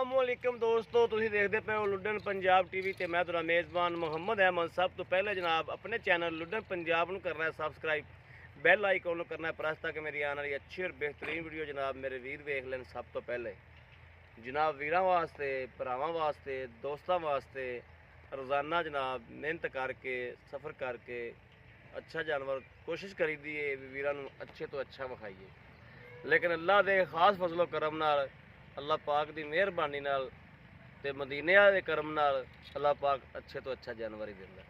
अस्सलामुअलैकुम दोस्तों, तुसीं देखदे पे हो लुडन पंजाब टीवी ते मैं तुहाडा मेज़बान मुहम्मद अहमद। सब तो पहले जनाब अपने चैनल लुडन पंजाब नूं करना है सबसक्राइब, बैल आइकन नूं करना है प्रेस ताकि मेरी आने वाली अच्छी और बेहतरीन वीडियो जनाब मेरे वीर वेख लैन। सब तो पहले जनाब वीरां वास्ते, भरावां वास्ते, दोस्तां वास्ते रोज़ाना जनाब मेहनत करके सफ़र करके अच्छा जानवर कोशिश करी दी है वीरां नूं अच्छे तो अच्छा विखाईए, लेकिन अल्लाह दे खास फजलो करम नाल अल्लाह पाक दी मेहरबानी नाल ते मदीने दे करम नाल अल्लाह पाक अच्छे तो अच्छा जानवर ही दिंदा।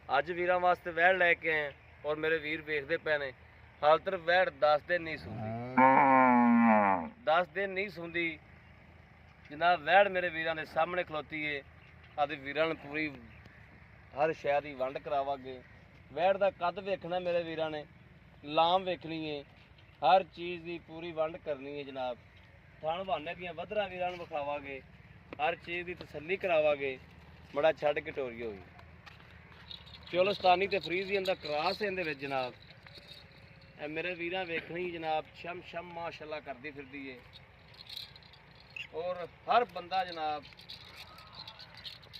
अज वीरां वास्ते वैड़ लैके आए और मेरे वीर वेखदे पे ने। हाल तक वैड़ 10 दिन नहीं सुनदी, 10 दिन नहीं सुनदी जनाब। वैड़ मेरे वीरां दे सामने खलोती है। आदि वीरां नूं पूरी हर शहर की वंड करावांगे। वैड़ दा कद वेखना मेरे वीरां ने, लाम वेखनी है, हर चीज़ की पूरी वंड करनी है जनाब। थान बहाने दियां वधरा वीरां नूं विखावांगे, हर चीज़ की तसल्ली करावांगे। बड़ा छड़ कटोरी होई चोलस्तानी ते फ्रीजियन दा क्रॉस है इहदे विच जनाब। ए मेरे वीरां वेखनी जनाब, शम शम माशाअल्लाह करदी फिरदी है। और हर बंदा जनाब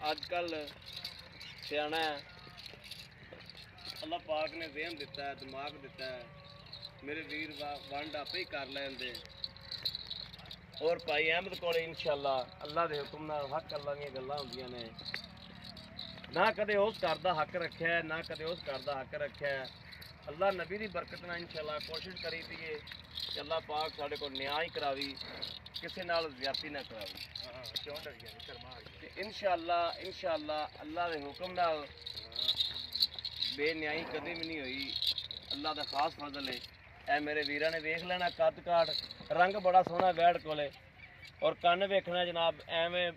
अजकल सियाना है, अल्लाह पाक ने ज़हन दिता है, दिमाग दिता है। मेरे वीर वंड आपे ही कर लैंदे। और भाई अहमद को इंशाअल्लाह अल्लाह के हुक्म नाल हक अल्लाह दी गल्लां हुंदियां ने। ना कदे उस घर दा हक रखिया है, ना कदे उस घर दा हक रखिया है। अल्लाह नबी दी बरकत नाल इंशाअल्लाह कोशिश करी दी है कि अल्लाह पाक साडे को न्याय ही करावी, किसी नाल ज़्यादती ना करावी। इंशाअल्लाह अल्लाह के हुक्म नाल बेन्याई कदे भी नहीं हुई। अल्लाह दा खास फजल है। ए मेरे वीरां ने वेख लेना कद काट, रंग बड़ा सोहना वैड़ कोले। और कन्न वेखना जनाब एवें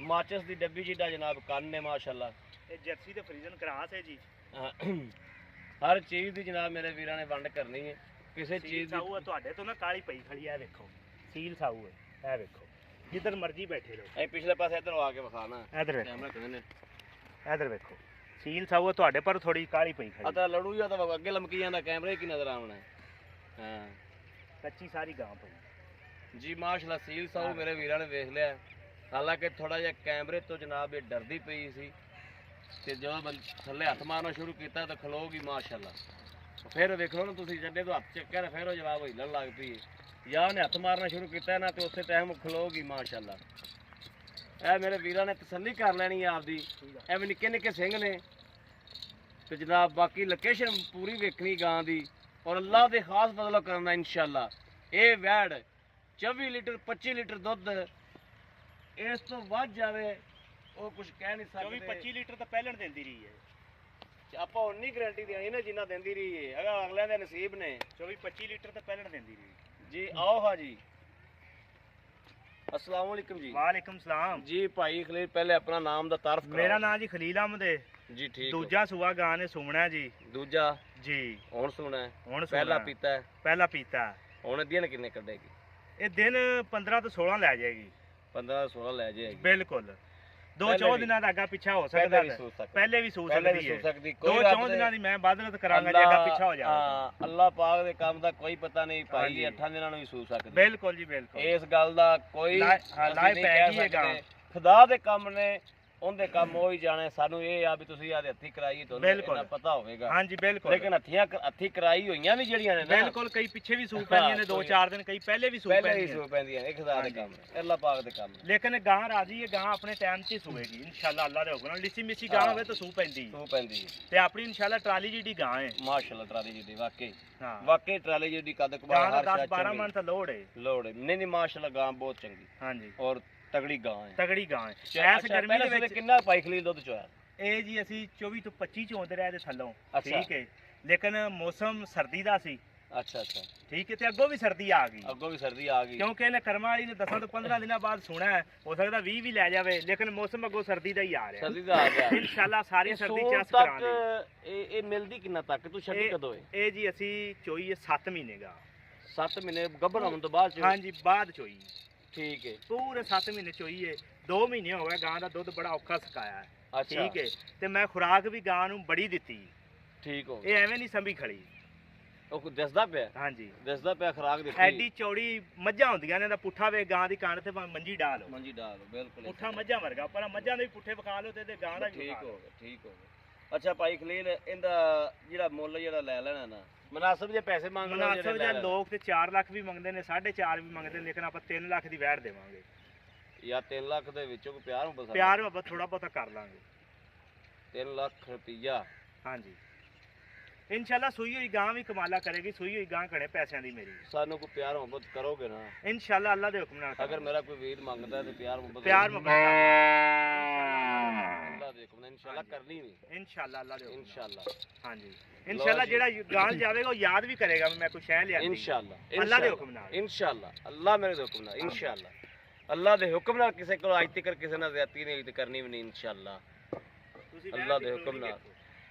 माचिस दी डब्बी जिड्डा जनाब कन्न है माशाअल्लाह। ये जर्सी ते फ्रीजन क्रॉस है जी। हर चीज़ दी जनाब मेरे वीरां ने वंड करनी है। किसी चीज़ साऊ है तुहाडे तो ना काली पई खड़ी है, देखो सील साऊ है, ए देखो जिधर मर्जी बैठे रहो। ए पिछले पासे इधर आके विखाना इधर देखो, कैमरा कहने इधर देखो सील साऊ है तुहाडे पर थोड़ी काली पई खड़ी। आता लड़ू या तो अगे लमकी जांदा, कैमरे की नजर आना है। हाँ कच्ची सारी गांव पई जी माशाअल्लाह सील साऊ मेरे वीरां ने वेख लिया। हालांकि थोड़ा जिहा कैमरे तो जनाब ये डरदी पई सी ते जो थल्ले हथ मारना शुरू किया तो खलोगी माशाअल्लाह। फिर वेख लो ना तुसीं जड्डे तो हथ चक्कर फिर वो जवाब हिलन लग पई, या उन्हें हथ मारना शुरू किया ना तो उस टाइम खलोगी माशाअल्लाह। ए मेरे वीरां ने तसल्ली कर लैनी है आपदी। एवं निक्के निक्के सिंह ने तो जनाब बाकी लोकेशन पूरी वेखनी गां दी। और अल्लाह के खास बदला करना इंशाअल्लाह। ये वैड़ 24 लीटर 25 लीटर दुध इस तो वध जावे वो कुछ कह नहीं सकते। 24-25 लीटर तो पहले देंदी रही है। आप उन्नी गारंटी देनी ना जिन्ना देंदी रही है, अगर अगले दे नसीब ने। 24-25 लीटर तो पहले देंदी रही जी आओ हाँ जी, अस्सलाम वालेकुम जी। वालेकुम सलाम जी भाई खलील पहले अपना नाम दा तारफ कराओ। मेरा नाम जी खलील अहमद है जी ठीक। दूजा सुआ गां ने सुमना जी। दूजा जी हुण सुना है, हुण पहला पीता है, पहला पीता हुण दिन किन्ने कढेगी? ये दिन 15 तो 16 लै जाएगी। 15 16 ले जाएगी बिल्कुल। दो पहले चौ भी- दिनों का अगा पिछा हो पहले सकता भी है, सूझ सकती, पहले भी सूझ पहले भी सकती सूझ है। सकती। दो कोई चौ दिनों की मैं बदलत करांगा जे अगा पिछा हो जाए। अल्लाह पाक दे काम दा कोई पता नहीं हाँ भाई, जी। 8 दिनां नूं भी सूझ सकदी। बिल्कुल जी बिल्कुल। इस गल दा कोई लाए ਅਸੀਂ लाए नहीं पै कह गई है गां। सकते। खुदा दे काम ने उनके काम हो ही जाने। सानू ये आ भी तुसीं आदे हत्थी कराई तो बिल्कुल। इन्ना पता होवेगा। हाँ जी बिल्कुल। लेकिन हत्थी कराई होईयां भी जड़ियां ने ना, बिल्कुल कई पिछे भी सूप पैंदियां ने 2-4 दिन, कई पहले भी सूप पहले ही पैंदियां। सूझ पैंदियां। एक खुदा दे काम ने, अल्लाह पाक दे काम ने। लेकिन गां राजी है, गां अपने टाइम से सूएगी इंशाल्लाह। अल्लाह दे हुक्म नाल लिसी मिसी गां होवे तो सूप पैंदी सूझ पैंदी है ते अपनी इंशाल्लाह ट्राली जिडी गां है। माशाअल्लाह। ट्राली जी दी वाकई हां वाकई ट्राली जी दी कद गां कबार दा हर 10-12 शायद मन तो लोड है। लोड है। नहीं माशाअल्लाह गां बहुत चंगी हां जी और तगड़ी गां है। तगड़ी गां है। अच्छा, ऐस गर्मी दे पहले विच किन्ना पाई खलील दुध चोया? ਇਹ ਜੀ ਅਸੀਂ 24 ਤੋਂ 25 ਚੋਂਦੇ ਰਹੇ ਦੇ ਥੱਲੋਂ। ਅੱਛਾ। ਠੀਕ ਹੈ, ਲੇਕਿਨ ਮੌਸਮ ਸਰਦੀ ਦਾ ਸੀ। अच्छा अच्छा, ਠੀਕ ਹੈ, ਤੇ ਅੱਗੋਂ ਵੀ ਸਰਦੀ ਆ ਗਈ अगों भी सर्दी आ गई। ਕਿਉਂਕਿ ਇਹਨੇ ਕਰਮਾਂ ਵਾਲੀ ਨੇ 10 ਤੋਂ 15 ਦਿਨਾਂ ਬਾਅਦ ਸੁਣਾ ਹੈ, ਹੋ ਸਕਦਾ 20 ਵੀ ਲੈ ਜਾਵੇ, ਲੇਕਿਨ ਮੌਸਮ ਅੱਗੋਂ ਸਰਦੀ ਦਾ ਹੀ ਆ ਰਿਹਾ। सर्दी दा आ गया। ਇਨਸ਼ਾਅੱਲਾ ਸਾਰੀ ਸਰਦੀ सून ਚਸ तक ਕਰਾਂਗੇ। ये मिलदी किन्ना तक तू छड्डी कदों है? ਇਹ ਜੀ ਅਸੀਂ ਚੋਈ ਹੈ 7 ਮਹੀਨੇ ਦਾ। 7 महीने गब्बर होने तो बाद चो? ਹਾਂਜੀ ਬਾਅਦ ਚੋਈ ठीक है। ਪੂਰੇ 7 ਮਹੀਨੇ ਚੋਈ ਹੈ। 2 ਮਹੀਨੇ ਹੋ ਗਏ ਗਾਂ ਦਾ ਦੁੱਧ ਬੜਾ ਔਖਾ ਸਕਾਇਆ ਹੈ। अच्छा ਠੀਕ ਹੈ, ਤੇ ਮੈਂ ਖੁਰਾਕ ਵੀ ਗਾਂ ਨੂੰ ਬੜੀ ਦਿੱਤੀ। ठीक हो ਇਹ ਐਵੇਂ ਨਹੀਂ ਸੰਭੀ ਖੜੀ। ਉਹ ਕੋਈ ਦਿਸਦਾ ਪਿਆ ਹਾਂਜੀ ਦਿਸਦਾ ਪਿਆ ਖਰਾਕ ਦੇਖੀ ਐਡੀ ਚੌੜੀ ਮੱਝਾਂ ਹੁੰਦੀਆਂ ਨੇ ਦਾ ਪੁੱਠਾ ਵੇ ਗਾਂ ਦੀ ਕੰਨ ਤੇ ਭਾਵੇਂ ਮੰਜੀ ਡਾਲ ਮੰਜੀ ਡਾਲ ਬਿਲਕੁਲ ਪੁੱਠਾ ਮੱਝਾਂ ਵਰਗਾ ਪਰ ਮੱਝਾਂ ਦੇ ਵੀ ਪੁੱਠੇ ਵਿਖਾ ਲਓ ਤੇ ਗਾਂ ਦਾ ਵੀ ਠੀਕ ਵਿਖਾ ਹੋ ਲਓ। ਗਿਆ ਠੀਕ ਹੋ ਗਿਆ ਅੱਛਾ ਭਾਈ ਖਲੀਲ ਇਹਦਾ ਜਿਹੜਾ ਮੁੱਲ ਜਿਹੜਾ ਲੈ ਲੈਣਾ ਨਾ ਮੁਨਾਸਬ ਜੇ ਪੈਸੇ ਮੰਗ ਲਓ ਮੁਨਾਸਬ ਜਾਂ ਲੋਕ ਤੇ 4 ਲੱਖ ਵੀ ਮੰਗਦੇ ਨੇ 4.5 ਵੀ ਮੰਗਦੇ ਨੇ ਲੇਕਿਨ ਆਪਾਂ 3 ਲੱਖ ਦੀ ਵੈਟ ਦੇਵਾਂਗੇ ਜਾਂ 3 ਲੱਖ ਦੇ ਵਿੱਚੋਂ ਕੋਈ ਪਿਆਰ ਹੁੰਦਾ ਪਿਆਰ ਮੁਹੱਬਤ ਥੋੜਾ ਬਹੁਤਾ ਕਰ ਲਾਂਗੇ 3 ਲੱਖ ਰੁਪਈਆ ਹਾਂਜੀ ਇਨਸ਼ਾਅੱਲਾ ਸੂਈ ਹੋਈ ਗਾਂ ਵੀ ਕਮਾਲਾ ਕਰੇਗੀ ਸੂਈ ਹੋਈ ਗਾਂ ਘਣੇ ਪੈਸਿਆਂ ਦੀ ਮੇਰੀ ਸਾਨੂੰ ਕੋਈ ਪਿਆਰ ਮੁਹੱਬਤ ਕਰੋਗੇ ਨਾ ਇਨਸ਼ਾਅੱਲਾ ਅੱਲਾ ਦੇ ਹੁਕਮ ਨਾਲ ਅਗਰ ਮੇਰਾ ਕੋਈ ਵੀਰ ਮੰਗਦਾ ਹੈ ਤੇ ਪਿਆਰ ਮੁਹੱਬਤ ਪਿਆਰ ਮੁਹੱਬਤ ਅੱਲਾਹ ਦੇ ਹੁਕਮ ਨਾਲ ਇਨਸ਼ਾਅੱਲਾ ਕਰਨੀ ਵੀ ਇਨਸ਼ਾਅੱਲਾ ਅੱਲਾ ਦੇ ਹੁਕਮ ਨਾਲ ਇਨਸ਼ਾਅੱਲਾ ਹਾਂਜੀ ਇਨਸ਼ਾਅੱਲਾ ਜਿਹੜਾ ਗਾਂ ਜਾਵੇਗਾ ਉਹ ਯਾਦ ਵੀ ਕਰੇਗਾ ਵੀ ਮੈਂ ਕੋਈ ਸ਼ੈ ਲਿਆ ਇਨਸ਼ਾਅੱਲਾ ਅੱਲਾ ਦੇ ਹੁਕਮ ਨਾਲ ਇਨਸ਼ਾਅੱਲਾ ਅੱਲਾਹ ਮੇਰੇ ਦੇ ਹੁਕਮ ਨਾਲ ਇਨਸ਼ਾਅੱਲਾ ਅੱਲਾਹ ਦੇ ਹੁਕਮ ਨਾਲ ਕਿਸੇ ਕੋਲ ਅੱਜ ਤੱਕ ਕਿਸੇ ਨਾਲ ਜ਼ਿਆਦਤੀ ਨਹੀਂ ਤੇ ਕਰਨੀ ਵੀ ਨਹੀਂ ਇਨਸ਼ਾਅੱਲਾ ਤੁਸੀਂ ਅੱਲਾਹ ਦੇ ਹੁਕਮ ਨਾਲ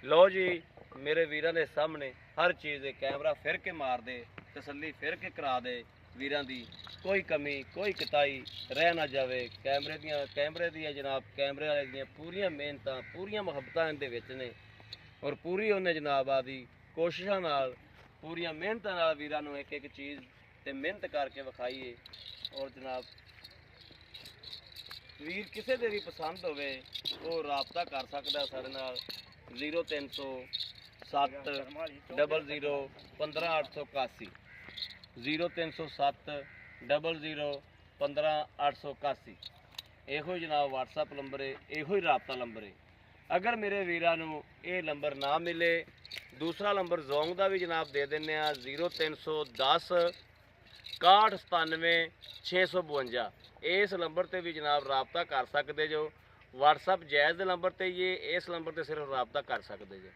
ਲਓ ਜੀ ਮੇਰੇ ਵੀਰਾਂ ਦੇ ਸਾਹਮਣੇ ਹਰ ਚੀਜ਼ ਦੇ ਕੈਮਰਾ ਫਿਰ ਕੇ ਮਾਰ ਦੇ ਤਸੱਲੀ ਫਿਰ ਕੇ ਕਰਾ ਦੇ ਵੀਰਾਂ ਦੀ ਕੋਈ ਕਮੀ ਕੋਈ ਕਿਤਾਈ ਰਹਿ ਨਾ ਜਾਵੇ ਕੈਮਰੇ ਦੀਆਂ ਜਨਾਬ ਕੈਮਰੇ ਵਾਲੇ ਦੀਆਂ ਪੂਰੀਆਂ ਮਿਹਨਤਾਂ ਪੂਰੀਆਂ ਮੁਹੱਬਤਾਂ ਇਹਦੇ ਵਿੱਚ ਨੇ ਔਰ ਪੂਰੀ ਉਹਨੇ ਜਨਾਬ ਆਦੀ ਕੋਸ਼ਿਸ਼ਾਂ ਨਾਲ ਪੂਰੀਆਂ ਮਿਹਨਤਾਂ ਨਾਲ ਵੀਰਾਂ ਨੂੰ ਇੱਕ ਇੱਕ ਚੀਜ਼ ਤੇ ਮਿਹਨਤ ਕਰਕੇ ਵਿਖਾਈਏ ਔਰ ਜਨਾਬ ਵੀਰ ਕਿਸੇ ਦੇ ਵੀ ਪਸੰਦ ਹੋਵੇ ਉਹ ਰਾਬਤਾ ਕਰ ਸਕਦਾ ਸਾਡੇ ਨਾਲ 0300 7 00 15881 0307 00 15881 ਇਹੋ ਹੀ ਜਨਾਬ WhatsApp ਨੰਬਰ ਹੈ ਇਹੋ ਹੀ ਰਾਬਤਾ ਨੰਬਰ ਹੈ ਅਗਰ ਮੇਰੇ ਵੀਰਾਂ ਨੂੰ ਇਹ ਨੰਬਰ ਨਾ ਮਿਲੇ ਦੂਸਰਾ ਨੰਬਰ ਜ਼ੋਂਗ ਦਾ ਵੀ ਜਨਾਬ ਦੇ ਦਿੰਨੇ ਆ 0310 6197 652 ਇਸ ਨੰਬਰ ਤੇ ਵੀ ਜਨਾਬ ਰਾਬਤਾ ਕਰ ਸਕਦੇ ਜੋ WhatsApp ਜਾਇਜ਼ ਦੇ ਨੰਬਰ ਤੇ ਇਹ ਇਸ ਨੰਬਰ ਤੇ ਸਿਰਫ ਰਾਬਤਾ ਕਰ ਸਕਦੇ ਜੋ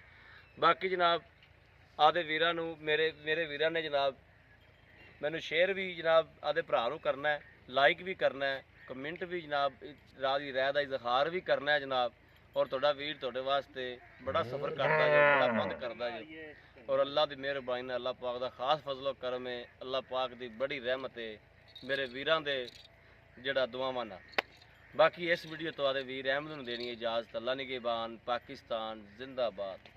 ਬਾਕੀ ਜਨਾਬ ਆਦੇ ਵੀਰਾਂ ਨੂੰ ਮੇਰੇ ਵੀਰਾਂ ਨੇ ਜਨਾਬ ਮੈਨੂੰ ਸ਼ੇਅਰ ਵੀ ਜਨਾਬ ਆਦੇ ਭਰਾ ਨੂੰ ਕਰਨਾ ਹੈ ਲਾਈਕ ਵੀ ਕਰਨਾ ਹੈ ਕਮੈਂਟ ਵੀ ਜਨਾਬ ਰਾਹ ਦੀ ਰਹਿ ਦਾ ਇਜ਼ਹਾਰ ਵੀ ਕਰਨਾ ਹੈ ਜਨਾਬ ਔਰ ਤੁਹਾਡਾ ਵੀਰ ਤੁਹਾਡੇ ਵਾਸਤੇ ਬੜਾ ਸਫ਼ਰ ਕਰਦਾ ਜੋ ਬੜਾ ਬੰਦ ਕਰਦਾ ਜੋ ਔਰ ਅੱਲਾਹ ਦੀ ਮਿਹਰਬਾਨੀ ਨਾਲ ਅੱਲਾਹ ਪਾਕ ਦਾ ਖਾਸ ਫਜ਼ਲ ਕਰਮ ਹੈ ਅੱਲਾਹ ਪਾਕ ਦੀ ਬੜੀ ਰਹਿਮਤ ਹੈ ਮੇਰੇ ਵੀਰਾਂ ਦੇ ਜਿਹੜਾ ਦੁਆਵਾਂ ਨਾਲ ਬਾਕੀ ਇਸ ਵੀਡੀਓ ਤੋਂ ਆਦੇ ਵੀਰ ਅਹਿਮਦ ਨੂੰ ਦੇਣੀ ਇਜਾਜ਼ਤ ਅੱਲਾਹ ਨਿਗਹਿਬਾਨ ਪਾਕਿਸਤਾਨ ਜ਼ਿੰਦਾਬਾਦ।